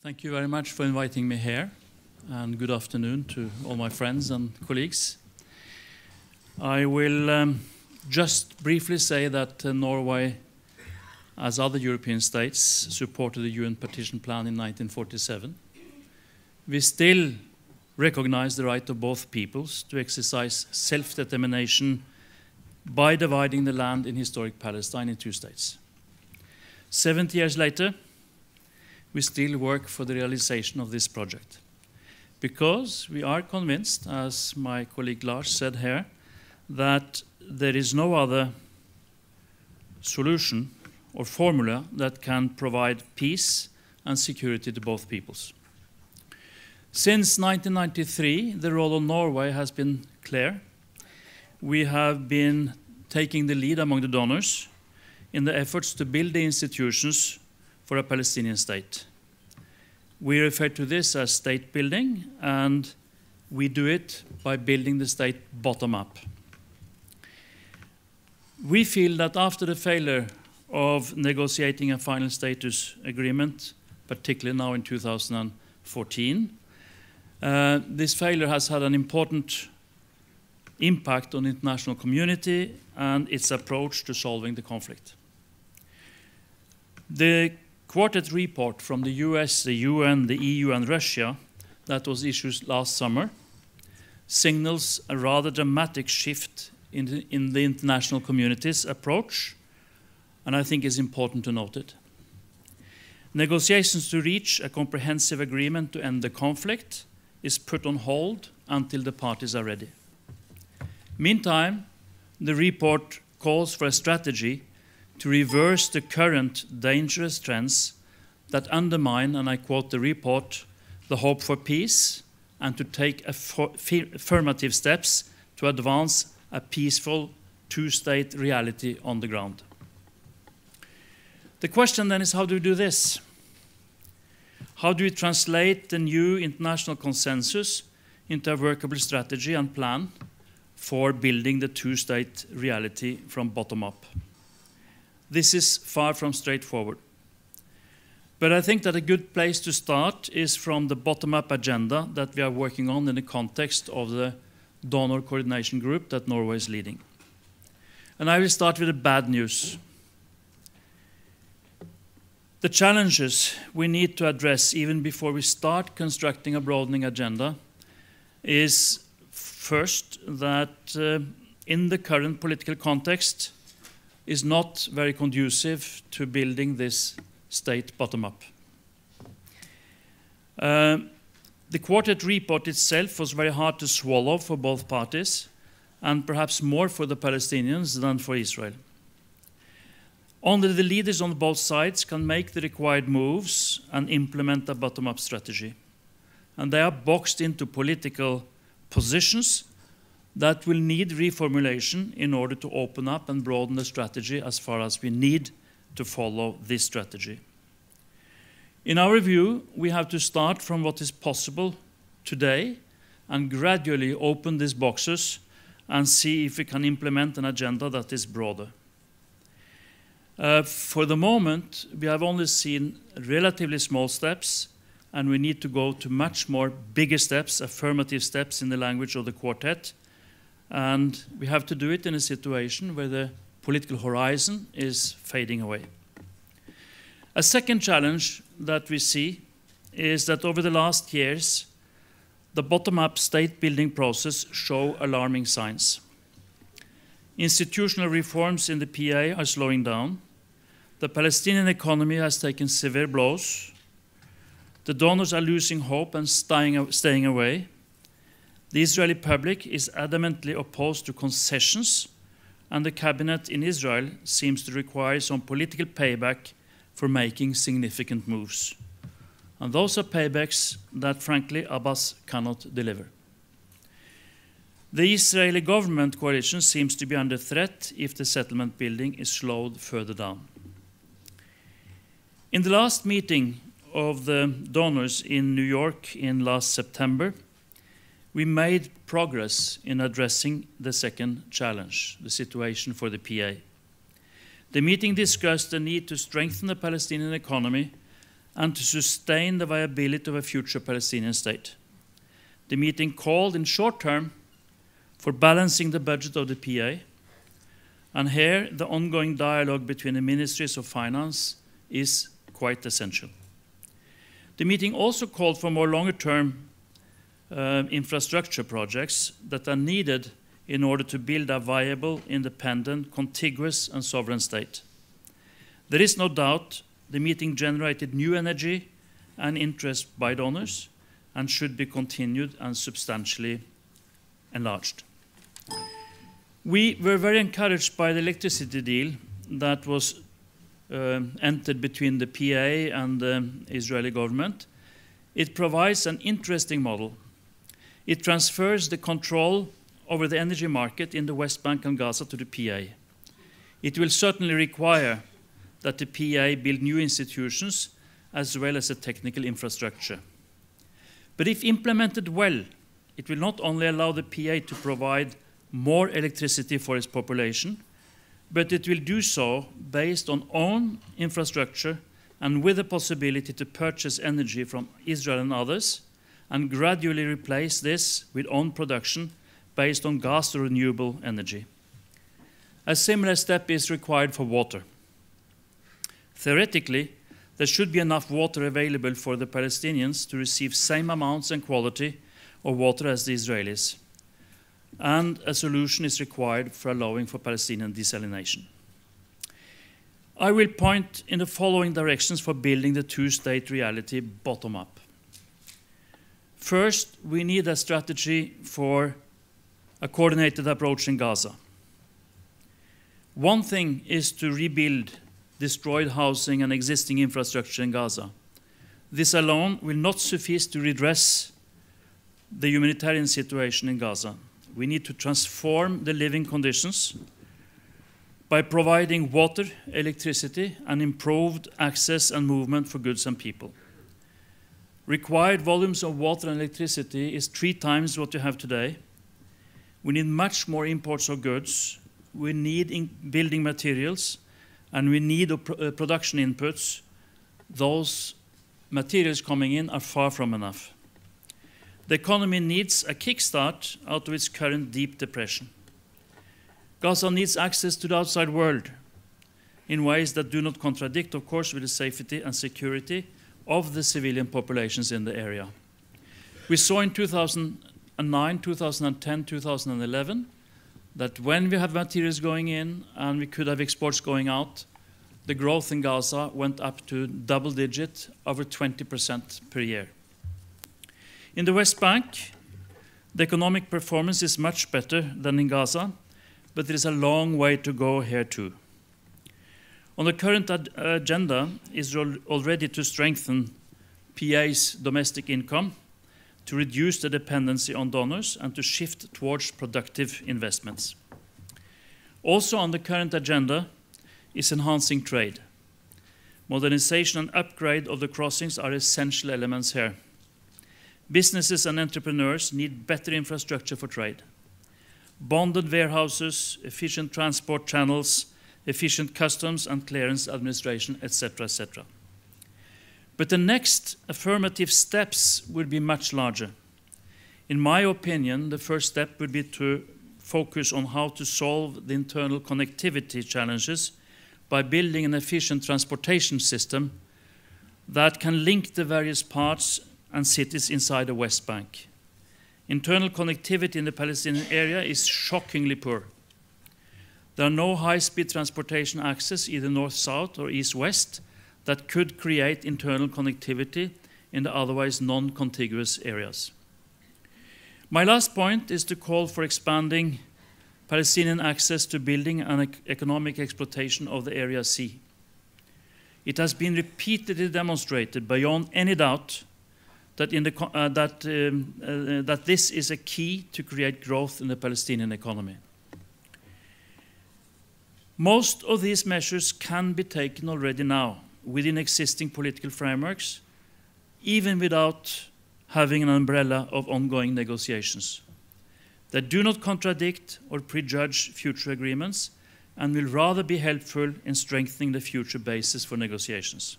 Thank you very much for inviting me here, and good afternoon to all my friends and colleagues. I will just briefly say that Norway, as other European states, supported the UN Partition Plan in 1947. We still recognize the right of both peoples to exercise self-determination by dividing the land in historic Palestine in two states. 70 years later, we still work for the realization of this project, because we are convinced, as my colleague Lars said here, that there is no other solution or formula that can provide peace and security to both peoples. Since 1993, the role of Norway has been clear. We have been taking the lead among the donors in the efforts to build the institutions for a Palestinian state. We refer to this as state building, and we do it by building the state bottom up. We feel that after the failure of negotiating a final status agreement, particularly now in 2014, this failure has had an important impact on the international community and its approach to solving the conflict. The Quartet report from the US, the UN, the EU, and Russia that was issued last summer signals a rather dramatic shift in the international community's approach, and I think it's important to note it. Negotiations to reach a comprehensive agreement to end the conflict is put on hold until the parties are ready. Meantime, the report calls for a strategy to reverse the current dangerous trends that undermine, and I quote the report, the hope for peace, and to take affirmative steps to advance a peaceful two-state reality on the ground. The question then is, how do we do this? How do we translate the new international consensus into a workable strategy and plan for building the two-state reality from bottom up? This is far from straightforward. But I think that a good place to start is from the bottom-up agenda that we are working on in the context of the donor coordination group that Norway is leading. And I will start with the bad news. The challenges we need to address even before we start constructing a broadening agenda is first that in the current political context is not very conducive to building this state bottom-up. The Quartet report itself was very hard to swallow for both parties, and perhaps more for the Palestinians than for Israel. Only the leaders on both sides can make the required moves and implement a bottom-up strategy. And they are boxed into political positions that will need reformulation in order to open up and broaden the strategy as far as we need to follow this strategy. In our view, we have to start from what is possible today and gradually open these boxes and see if we can implement an agenda that is broader. For the moment, we have only seen relatively small steps, and we need to go to much more bigger steps, affirmative steps in the language of the Quartet. And we have to do it in a situation where the political horizon is fading away. A second challenge that we see is that over the last years, the bottom-up state-building process shows alarming signs. Institutional reforms in the PA are slowing down. The Palestinian economy has taken severe blows. The donors are losing hope and staying away. The Israeli public is adamantly opposed to concessions, and the cabinet in Israel seems to require some political payback for making significant moves. And those are paybacks that, frankly, Abbas cannot deliver. The Israeli government coalition seems to be under threat if the settlement building is slowed further down. In the last meeting of the donors in New York in last September, we made progress in addressing the second challenge, the situation for the PA. The meeting discussed the need to strengthen the Palestinian economy and to sustain the viability of a future Palestinian state. The meeting called in short term for balancing the budget of the PA, and here the ongoing dialogue between the Ministries of Finance is quite essential. The meeting also called for more longer-term infrastructure projects that are needed in order to build a viable, independent, contiguous and sovereign state. There is no doubt the meeting generated new energy and interest by donors and should be continued and substantially enlarged. We were very encouraged by the electricity deal that was entered between the PA and the Israeli government. It provides an interesting model. It transfers the control over the energy market in the West Bank and Gaza to the PA. It will certainly require that the PA build new institutions as well as a technical infrastructure. But if implemented well, it will not only allow the PA to provide more electricity for its population, but it will do so based on own infrastructure and with the possibility to purchase energy from Israel and others and gradually replace this with own production based on gas or renewable energy. A similar step is required for water. Theoretically, there should be enough water available for the Palestinians to receive same amounts and quality of water as the Israelis, and a solution is required for allowing for Palestinian desalination. I will point in the following directions for building the two-state reality bottom-up. First, we need a strategy for a coordinated approach in Gaza. One thing is to rebuild destroyed housing and existing infrastructure in Gaza. This alone will not suffice to redress the humanitarian situation in Gaza. We need to transform the living conditions by providing water, electricity, and improved access and movement for goods and people. Required volumes of water and electricity is 3 times what you have today. We need much more imports of goods. We need building materials, and we need production inputs. Those materials coming in are far from enough. The economy needs a kickstart out of its current deep depression. Gaza needs access to the outside world in ways that do not contradict, of course, with the safety and security of the civilian populations in the area. We saw in 2009, 2010, 2011 that when we have materials going in and we could have exports going out, the growth in Gaza went up to double digit, over 20% per year. In the West Bank, the economic performance is much better than in Gaza, but there is a long way to go here too. On the current agenda is already to strengthen PA's domestic income, to reduce the dependency on donors, and to shift towards productive investments. Also on the current agenda is enhancing trade. Modernization and upgrade of the crossings are essential elements here. Businesses and entrepreneurs need better infrastructure for trade. Bonded warehouses, efficient transport channels, efficient customs and clearance administration, etc., etc. But the next affirmative steps will be much larger. In my opinion, the first step would be to focus on how to solve the internal connectivity challenges by building an efficient transportation system that can link the various parts and cities inside the West Bank. Internal connectivity in the Palestinian area is shockingly poor. There are no high-speed transportation access, either north-south or east-west, that could create internal connectivity in the otherwise non-contiguous areas. My last point is to call for expanding Palestinian access to building and economic exploitation of the Area C. It has been repeatedly demonstrated beyond any doubt that, that this is a key to create growth in the Palestinian economy. Most of these measures can be taken already now within existing political frameworks, even without having an umbrella of ongoing negotiations. They do not contradict or prejudge future agreements and will rather be helpful in strengthening the future basis for negotiations.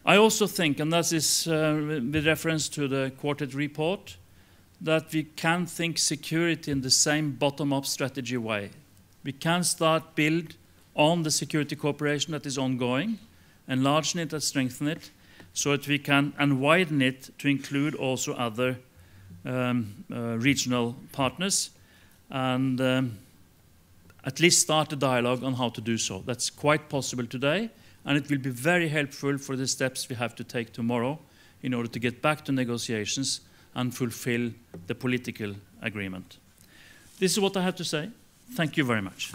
I also think, and that is with reference to the Quartet report, that we can think security in the same bottom-up strategy way. We can start build on the security cooperation that is ongoing, enlarge it and strengthen it, so that we can and widen it to include also other regional partners, and at least start a dialogue on how to do so. That's quite possible today, and it will be very helpful for the steps we have to take tomorrow in order to get back to negotiations and fulfill the political agreement. This is what I have to say. Thank you very much.